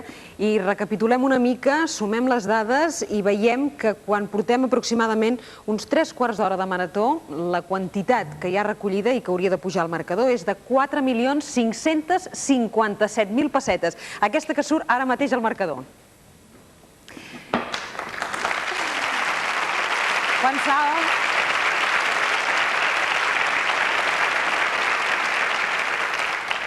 I recapitulem una mica, sumem les dades i veiem que quan portem aproximadament uns 3 quarts d'hora de marató, la quantitat que hi ha recollida i que hauria de pujar al marcador és de 4.557.000 pessetes. Aquesta que surt ara mateix al marcador.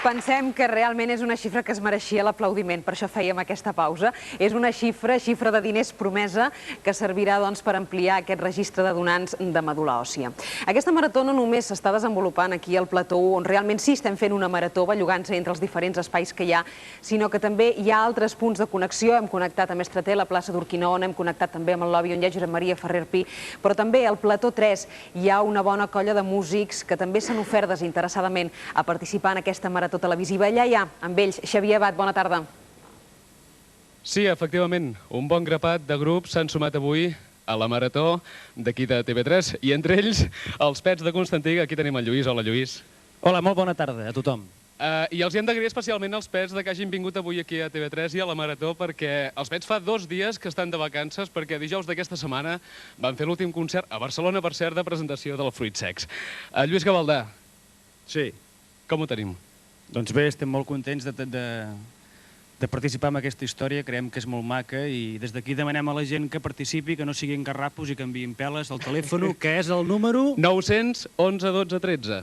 Pensem que realment és una xifra que es mereixia l'aplaudiment, per això fèiem aquesta pausa. És una xifra de diners promesa, que servirà per ampliar aquest registre de donants de medul·la òssia. Aquesta marató no només s'està desenvolupant aquí al Plató 1, on realment sí estem fent una marató bellugant-se entre els diferents espais que hi ha, sinó que també hi ha altres punts de connexió. Hem connectat amb Estrater, la plaça d'Urquinaona, hem connectat també amb el lobby on hi ha Josep Maria Ferrer Pi, però també al Plató 3 hi ha una bona colla de músics que també s'han ofert desinteressadament a participar en aquesta marató televisiva. Allà hi ha, amb ells, Xavier Abad, bona tarda. Sí, efectivament, un bon grapat de grups s'han sumat avui a la marató d'aquí de TV3 i entre ells els Pets de Constantí. Aquí tenim el Lluís. Hola, Lluís. Hola, molt bona tarda a tothom. I els hi hem d'agrair especialment als Pets que hagin vingut avui aquí a TV3 i a la marató, perquè els Pets fa 2 dies que estan de vacances, perquè dijous d'aquesta setmana van fer l'últim concert a Barcelona, per cert, de presentació del Fruits Secs. Lluís Gavaldà. Sí. Com ho tenim? Doncs bé, estem molt contents de participar en aquesta història, creiem que és molt maca i des d'aquí demanem a la gent que participi, que no siguin garrapos i que enviïn peles al telèfon, que és el número... 911 12 13.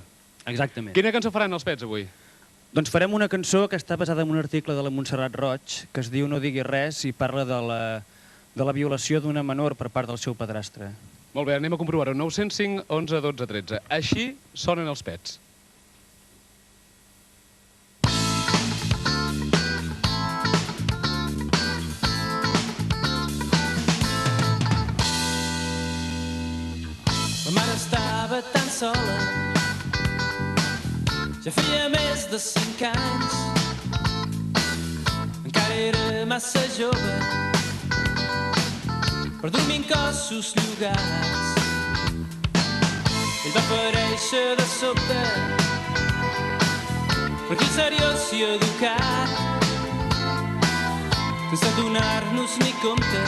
Exactament. Quina cançó faran els Pets avui? Doncs farem una cançó que està basada en un article de la Montserrat Roig, que es diu No diguis res i parla de la violació d'una menor per part del seu padrastre. Molt bé, anem a comprovar-ho. 905 11 12 13. Així sonen els Pets. La mare estava tan sola, ja feia més de 5 anys, encara era massa jove per dormir en cossos llogats. Ell va aparèixer de sobte, tranquil, seriós i educat, sense donar-nos ni compte.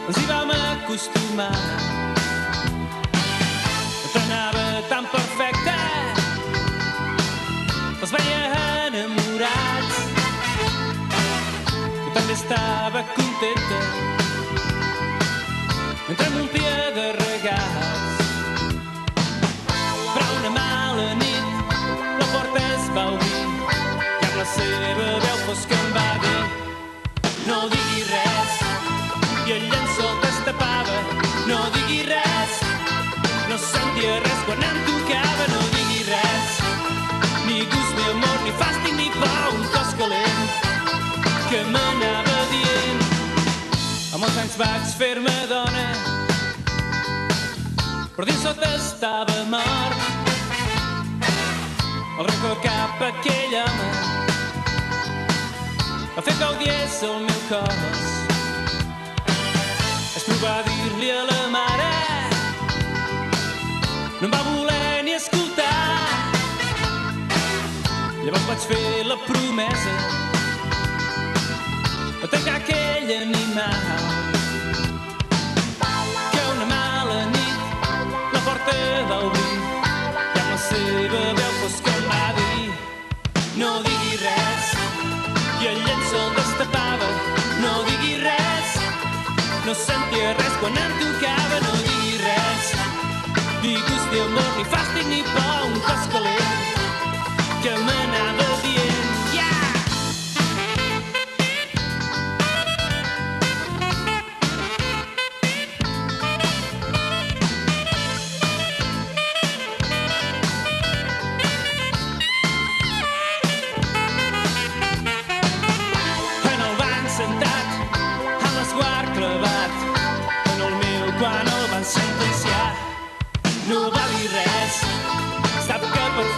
Ens hi vam acostumar. Tot anava tan perfecte, els veia enamorats. Jo també estava contenta, mentre m'omplia de regals. Però una mala nit la porta es va obrir i amb la seva veu fosca em va dir: no diguis res. I el llençol destapava, no diguis res. No sentia res quan em tocava, no diguis res. Ni gust, ni amor, ni fàstic, ni por, un cos calent que m'anava dient. Amb els anys vaig fer-me dona, però dins sota estava mort. El record cap a aquell home va fer que odiés el meu cos. Va dir-li a la mare, no em va voler ni escoltar. Llavors vaig fer la promesa de tancar aquell animal, que una mala nit la porta va obrir i amb la seva veu fosca em va dir: no diguis res. I el llençol destapava, no diguis res. No sentia res quan em tocava, no diguis res. Ni gust, ni amor, ni fàstic, ni por, un cos calent que m'anava dient. En el banc sentat, amb l'esguard clavat, quan el van sentenciar, no va dir res. Sap que per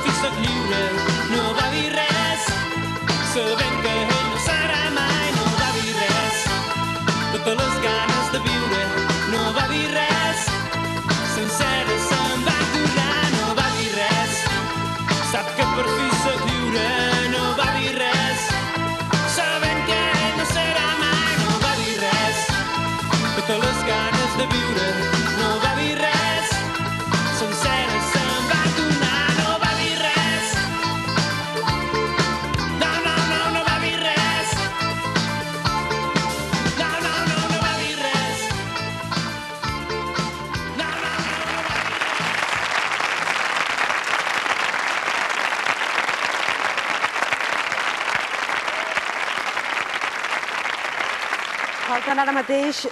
Falten ara mateix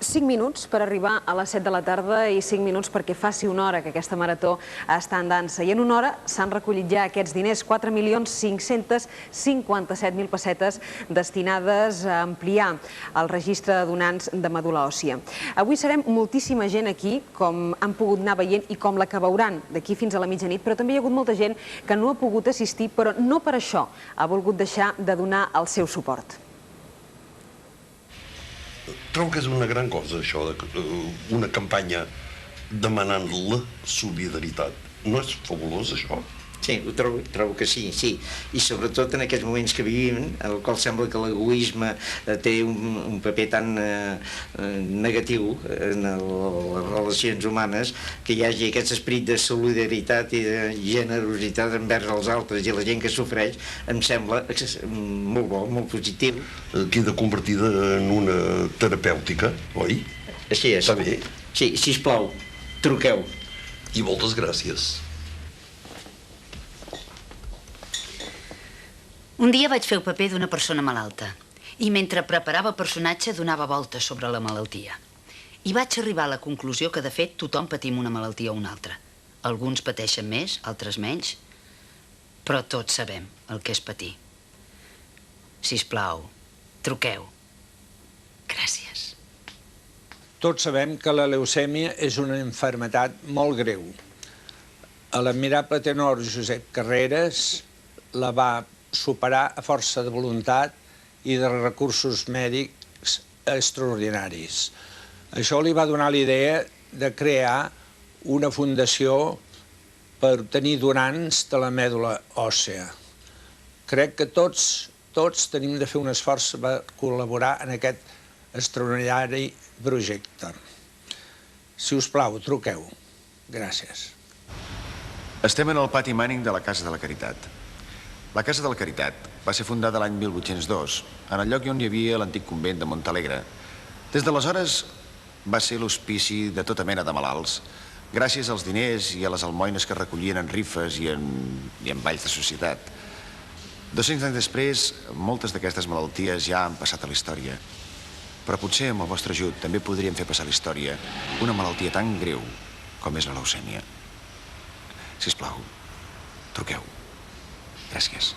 5 minuts per arribar a les 7 de la tarda i 5 minuts perquè faci una hora que aquesta marató està en dansa. I en una hora s'han recollit ja aquests diners, 4.557.000 pessetes destinades a ampliar el registre de donants de medul·la òssia. Avui serem moltíssima gent aquí, com han pogut anar veient i com la que veuran d'aquí fins a la mitjanit, però també hi ha hagut molta gent que no ha pogut assistir, però no per això ha volgut deixar de donar el seu suport. Trobo que és una gran cosa, això, una campanya demanant la solidaritat. No és fabulós, això? Sí, ho trobo que sí, sí. I sobretot en aquests moments que vivim, en el qual sembla que l'egoisme té un paper tan negatiu en les relacions humanes, que hi hagi aquest esperit de solidaritat i de generositat envers els altres i la gent que sofreix, em sembla molt bo, molt positiu. Queda convertida en una terapèutica, oi? Així és. Està bé. Sí, sisplau, truqueu. I moltes gràcies. Un dia vaig fer el paper d'una persona malalta i mentre preparava el personatge donava voltes sobre la malaltia. I vaig arribar a la conclusió que, de fet, tothom patim una malaltia o una altra. Alguns pateixen més, altres menys, però tots sabem el que és patir. Sisplau, truqueu. Gràcies. Tots sabem que la leucèmia és una malaltia molt greu. L'admirable tenor Josep Carreras la va superar a força de voluntat i de recursos mèdics extraordinaris. Això li va donar l'idea de crear una fundació per obtenir donants de la mèdula òssea. Crec que tots tenim de fer un esforç per col·laborar en aquest extraordinari projecte. Si us plau, truqueu. Gràcies. Estem en el pati Manning de la Casa de la Caritat. La Casa de la Caritat va ser fundada l'any 1802, en el lloc on hi havia l'antic convent de Montalegre. Des d'aleshores va ser l'hospici de tota mena de malalts, gràcies als diners i a les almoines que recollien en rifes i en balls de societat. 200 anys després, moltes d'aquestes malalties ja han passat a la història. Però potser amb el vostre ajut també podríem fer passar a la història una malaltia tan greu com és la leucèmia. Sisplau, truqueu. Gràcies.